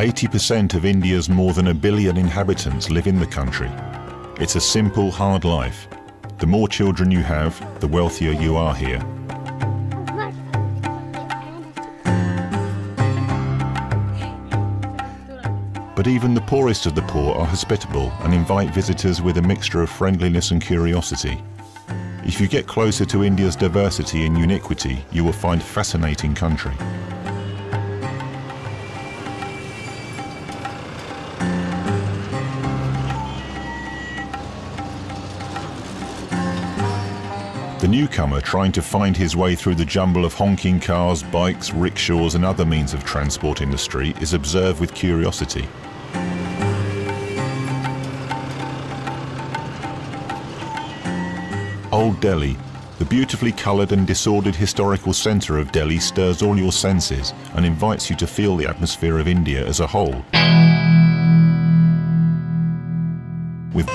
80% of India's more than 1 billion inhabitants live in the country. It's a simple, hard life. The more children you have, the wealthier you are here. But even the poorest of the poor are hospitable and invite visitors with a mixture of friendliness and curiosity. If you get closer to India's diversity and uniquity, you will find a fascinating country. The newcomer trying to find his way through the jumble of honking cars, bikes, rickshaws and other means of transport in the street is observed with curiosity. Old Delhi, the beautifully coloured and disordered historical centre of Delhi, stirs all your senses and invites you to feel the atmosphere of India as a whole. With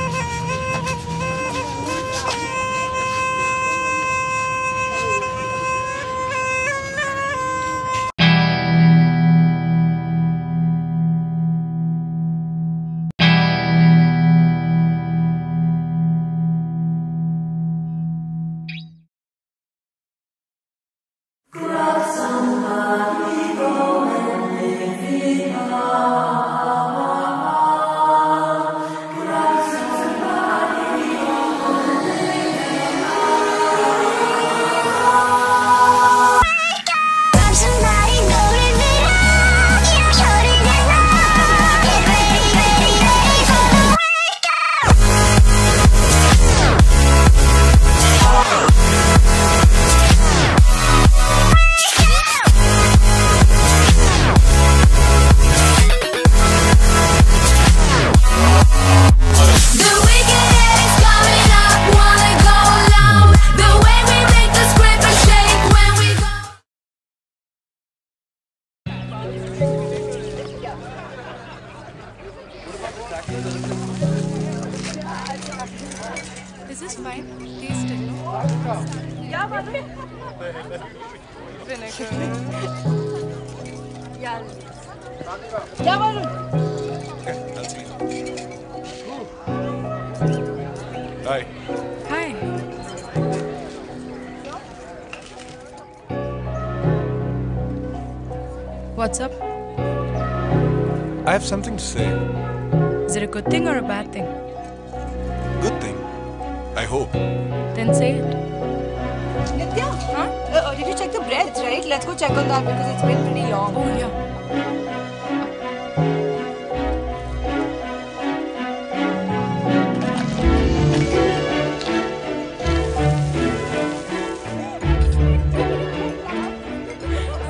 Is this fine? Taste it, no? Yeah, vinegar. Yeah. Okay, I'll see you. Hi. Hi. What's up? I have something to say. Is it a good thing or a bad thing? Good thing. I hope. Then say it. Nitya? Huh? Did you check the breads, right? Let's go check on that because it's been pretty long. Oh, yeah.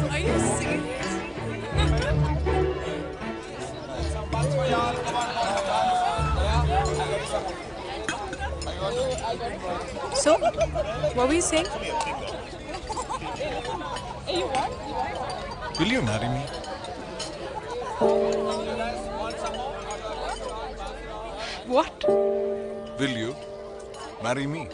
Are you serious? So, what were you saying? Will you marry me? What? Will you marry me?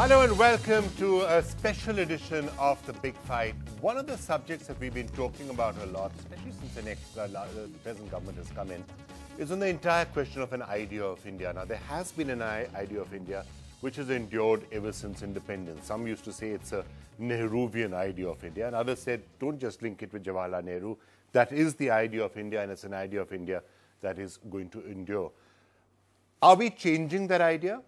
Hello and welcome to a special edition of The Big Fight. One of the subjects that we've been talking about a lot, especially since the present government has come in, is on the entire question of an idea of India. Now, there has been an idea of India which has endured ever since independence. Some used to say it's a Nehruvian idea of India, and others said, don't just link it with Jawaharlal Nehru. That is the idea of India, and it's an idea of India that is going to endure. Are we changing that idea?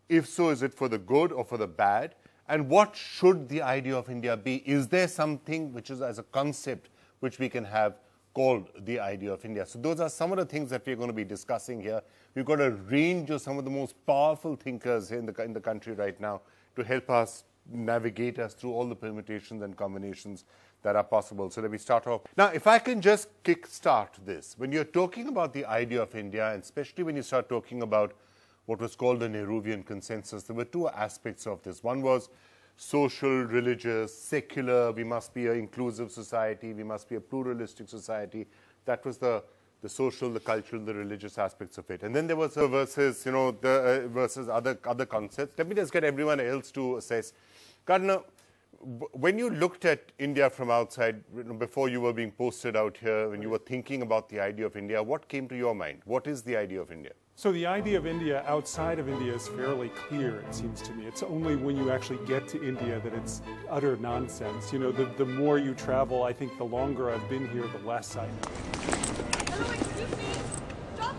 If so, is it for the good or for the bad? And what should the idea of India be? Is there something which is as a concept which we can have called the idea of India? So those are some of the things that we're going to be discussing here. We've got a range of some of the most powerful thinkers here in the country right now to help us navigate us through all the permutations and combinations that are possible. So let me start off. Now, if I can just kick-start this, when you're talking about the idea of India, and especially when you start talking about what was called the Nehruvian consensus, there were two aspects of this. One was social, religious, secular, we must be an inclusive society, we must be a pluralistic society. That was the social, the cultural, the religious aspects of it. And then there was a versus, versus other concepts. Let me just get everyone else to assess. Gardner, when you looked at India from outside, before you were being posted out here, when you were thinking about the idea of India, what came to your mind? What is the idea of India? So the idea of India outside of India is fairly clear, it seems to me. It's only when you actually get to India that it's utter nonsense. You know, the more you travel, I think the longer I've been here, the less I know. Hello, excuse me. Stop.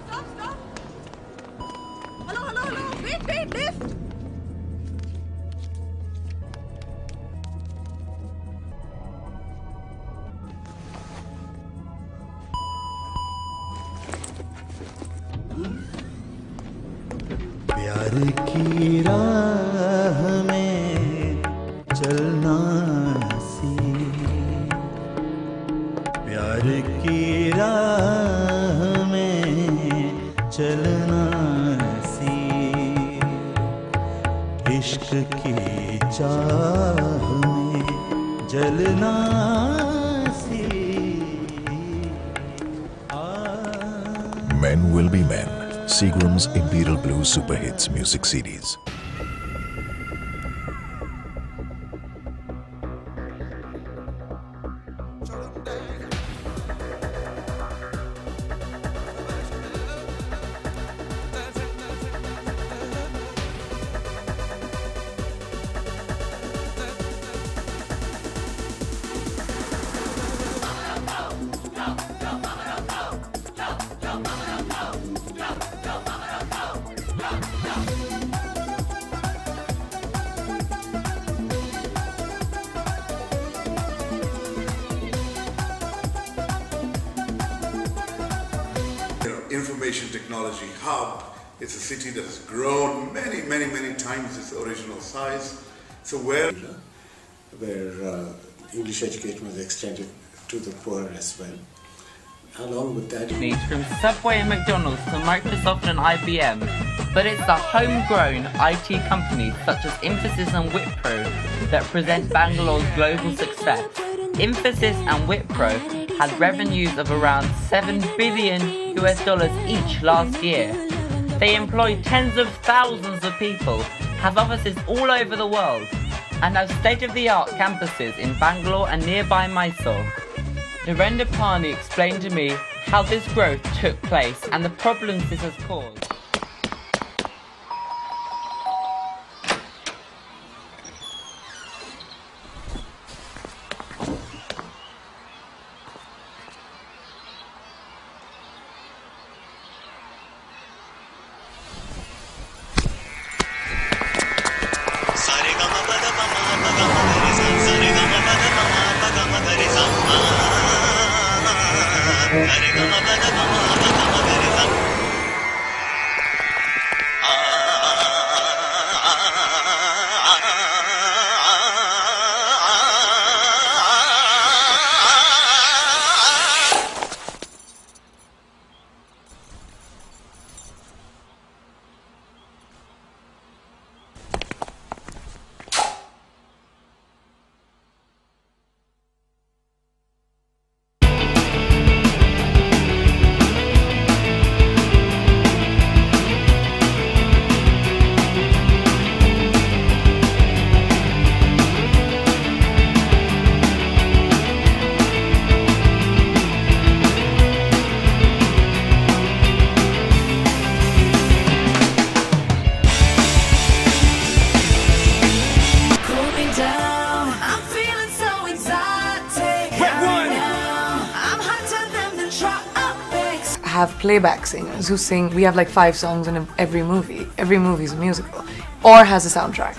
Hello. Wait, lift. प्यार की राह में चलना सी, प्यार की राह में चलना सी, इश्क की चाह में जलना सी। Men Will Be Men, Seagram's Imperial Blue Super Hits music CDs. Information technology hub. It's a city that has grown many times its original size. So where English education was extended to the poor as well. Along with that, from Subway and McDonald's to Microsoft and IBM, but it's the homegrown IT companies such as Infosys and Wipro that present Bangalore's global success. Infosys and Wipro had revenues of around $7 billion each last year. They employ tens of thousands of people, have offices all over the world, and have state-of-the-art campuses in Bangalore and nearby Mysore. Narendra Pani explained to me how this growth took place and the problems this has caused. have playback singers who sing. We have like 5 songs in every movie. Every movie is a musical or has a soundtrack.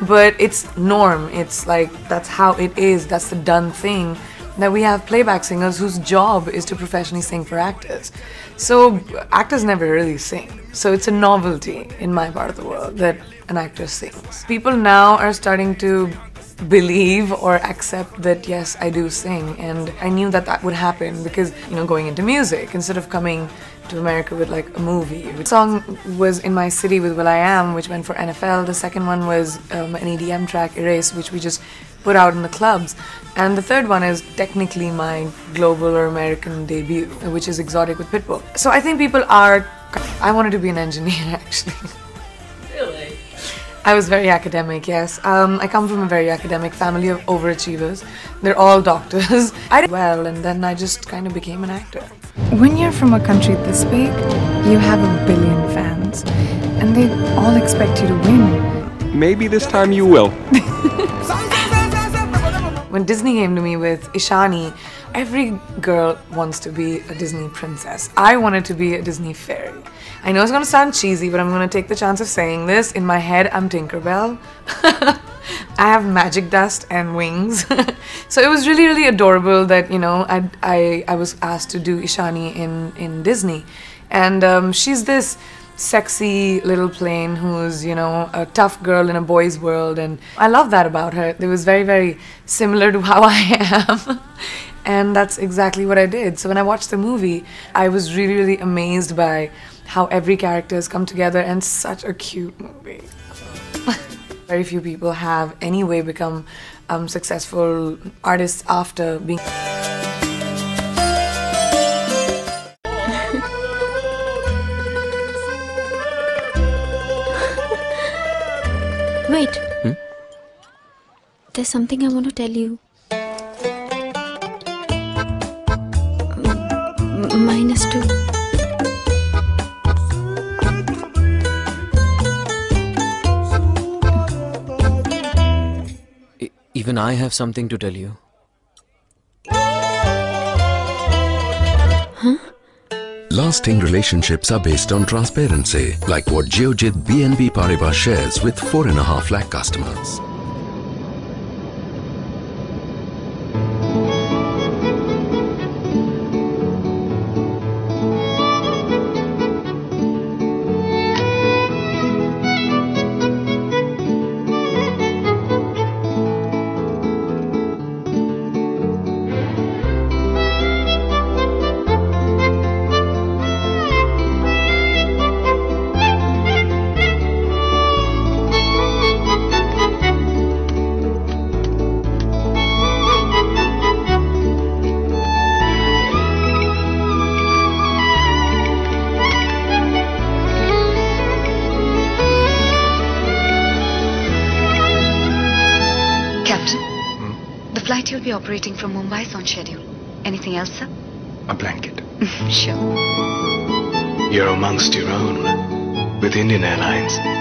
But it's norm. It's like, that's how it is. That's the done thing. That we have playback singers whose job is to professionally sing for actors. So actors never really sing. So it's a novelty in my part of the world that an actor sings. People now are starting to believe or accept that yes, I do sing, and I knew that that would happen because, you know, going into music instead of coming to America with like a movie. The song was In My City with will.i.am, which went for NFL. The second one was an EDM track, Erase, which we just put out in the clubs. And the third one is technically my global or American debut, which is Exotic with Pitbull. So I think people are... I wanted to be an engineer, actually. Really? I was very academic, yes. I come from a very academic family of overachievers. They're all doctors. I did well, and then I just kind of became an actor. When you're from a country this big, you have 1 billion fans, and they all expect you to win. Maybe this time you will. When Disney came to me with Ishani, every girl wants to be a Disney princess. I wanted to be a Disney fairy. I know it's gonna sound cheesy, but I'm gonna take the chance of saying this. In my head, I'm Tinkerbell. I have magic dust and wings. So it was really, really adorable that, you know, I was asked to do Ishani in Disney. And she's this sexy little plane who's, you know, a tough girl in a boy's world, and I love that about her. It was very, very similar to how I am. And that's exactly what I did. So when I watched the movie, I was really, really amazed by how every character has come together, and such a cute movie. Very few people have anyway become successful artists after being... Wait. There's something I want to tell you. -2. Even I have something to tell you. Huh? Lasting relationships are based on transparency, like what Geojit BNP Paribas shares with 4.5 lakh customers. The flight you'll be operating from Mumbai is on schedule. Anything else, sir? A blanket. Sure. You're amongst your own with Indian Airlines.